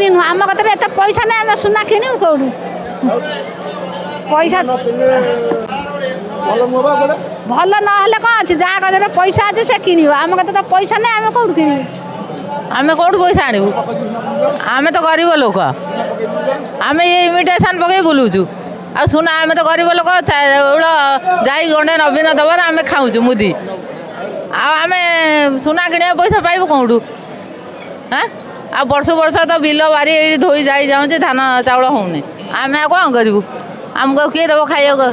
କିଣିନୁ ଆମ କତିରେ ଏତେ ପଇସା ନାହିଁ ଆମେ ସୁନା କିଣିବୁ କୋଉଠୁ ପଇସା ଭଲ ନହେଲେ କ'ଣ ଅଛି ଯାହା କତିରେ ପଇସା ଅଛି ସେ କିଣିବ ଆମ କତିରେ ତ ପଇସା ନାହିଁ ଆମେ କୋଉଠୁ କିଣିବୁ ଆମେ କୋଉଠୁ ପଇସା ଆଣିବୁ ଆମେ ତ ଗରିବ ଲୋକ ଆମେ ଇମିଟେସନ୍ ପକେଇ ବୁଲୁଛୁ ଆଉ ସୁନା ଆମେ ତ ଗରିବ ଲୋକ ଚାଉଳ ଯାଇ ଗଣ୍ଡେ ନବୀନ ଦେବାର ଆମେ ଖାଉଛୁ ମୁଦି ଆଉ ଆମେ ସୁନା କିଣିବା ପଇସା ପାଇବୁ କେଉଁଠୁ ହାଁ ଆଉ ବର୍ଷ ତ ବିଲ ବାରି ଏଇଠି ଧୋଇ ଯାଇ ଯାଉଛି ଧାନ ଚାଉଳ ହେଉନି ଆମେ ଆଉ କ'ଣ କରିବୁ ଆମକୁ କିଏ ଦେବ ଖାଇବାକୁ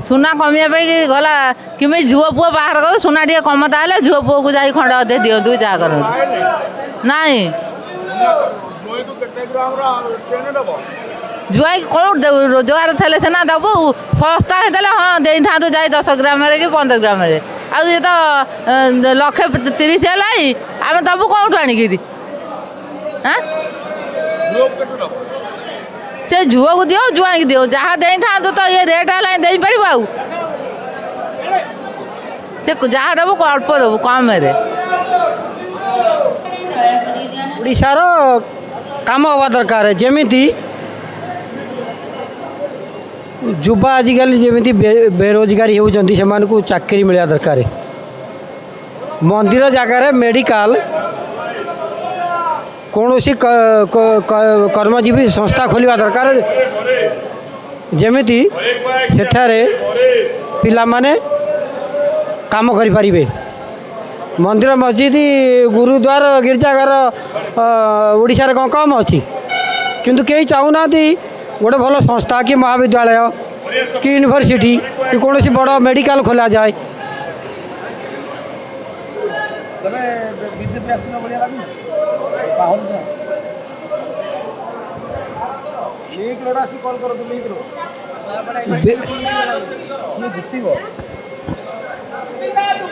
ସୁନା କମିବା ପାଇଁ ଗଲା କେମିତି ଝୁଅ ପୁଅ ବାହାର କରୁ ସୁନା ଟିକେ କମତା ହେଲେ ଝୁଅ ପୁଅକୁ ଯାଇ ଖଣ୍ଡେ ଅଧେ ଦିଅନ୍ତୁ ଯାହା କରନ୍ତୁ ନାଇଁ ଜୁଆଇ କେଉଁଠି ଦେବୁ ରୋଜଗାର ଥିଲେ ସିନା ଦେବୁ ଶସ୍ତା ହେଇଥିଲେ ହଁ ଦେଇଥାନ୍ତୁ ଯାଇ 10 ଗ୍ରାମରେ କି 15 ଗ୍ରାମରେ ଆଉ ଇଏ ତ 1,30,000 ହେଲାଣି ଆମେ ଦେବୁ କେଉଁଠୁ ଆଣିକିରି ହାଁ ସେ ଝୁଅକୁ ଦିଅ ଜୁଆଇକି ଦିଅ ଯାହା ଦେଇଥାନ୍ତୁ ତ ଇଏ ରେଟ୍ ହେଲାଣି ଦେଇପାରିବ ଆଉ ସେ ଯାହା ଦେବୁ ଅଳ୍ପ ଦେବୁ କମରେ ଓଡ଼ିଶାର କାମ ହେବା ଦରକାର ଯେମିତି ଯୁବା ଆଜିକାଲି ଯେମିତି ବେରୋଜଗାରୀ ହେଉଛନ୍ତି ସେମାନଙ୍କୁ ଚାକିରି ମିଳିବା ଦରକାର ମନ୍ଦିର ଜାଗାରେ ମେଡ଼ିକାଲ କୌଣସି କର୍ମଜୀବୀ ସଂସ୍ଥା ଖୋଲିବା ଦରକାର ଯେମିତି ସେଠାରେ ପିଲାମାନେ କାମ କରିପାରିବେ ମନ୍ଦିର ମସଜିଦ ଗୁରୁଦ୍ୱାର ଗିର୍ଜାଘର ଓଡ଼ିଶାରେ କ'ଣ କମ୍ ଅଛି କିନ୍ତୁ କେହି ଚାହୁଁନାହାନ୍ତି ଗୋଟେ ଭଲ ସଂସ୍ଥା କି ମହାବିଦ୍ୟାଳୟ କି ୟୁନିଭର୍ସିଟି କି କୌଣସି ବଡ଼ ମେଡ଼ିକାଲ ଖୋଲାଯାଏ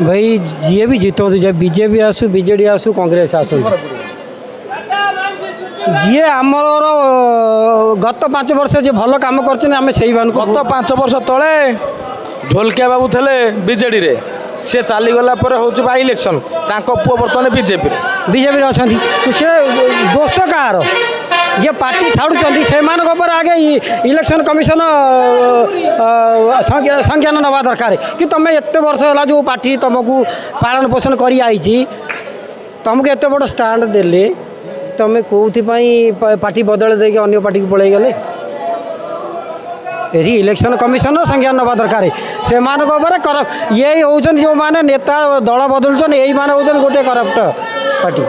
भाई जी भी जीतु बीजेपी आसू बीजेडी आसू कांग्रेस आसू जी आमर गत 5 वर्ष जो भल कम कर गत 5 वर्ष तले ढोलकिया बाबू थे बीजेडी रे सी चलीगला हूँ इलेक्शन पुआ बर्तमान बीजेपी अच्छा से दोष कार ये पार्टी छाड़ुंट से आगे इलेक्शन कमिशन संज्ञान नवा दरकार कि तुम एत वर्ष है जो पार्टी तुमको पालन पोषण कर तुमको एत बड़ स्टाण्ड देले तुम कौथि पार्टी बदल दे अन्य पार्टी को पलि गले ये इलेक्शन कमिशन संज्ञान नवा दरकार से ये हूँ जो मैंने नेता दल बदलुन यही मैंने हूँ गोटे करप्ट पार्टी।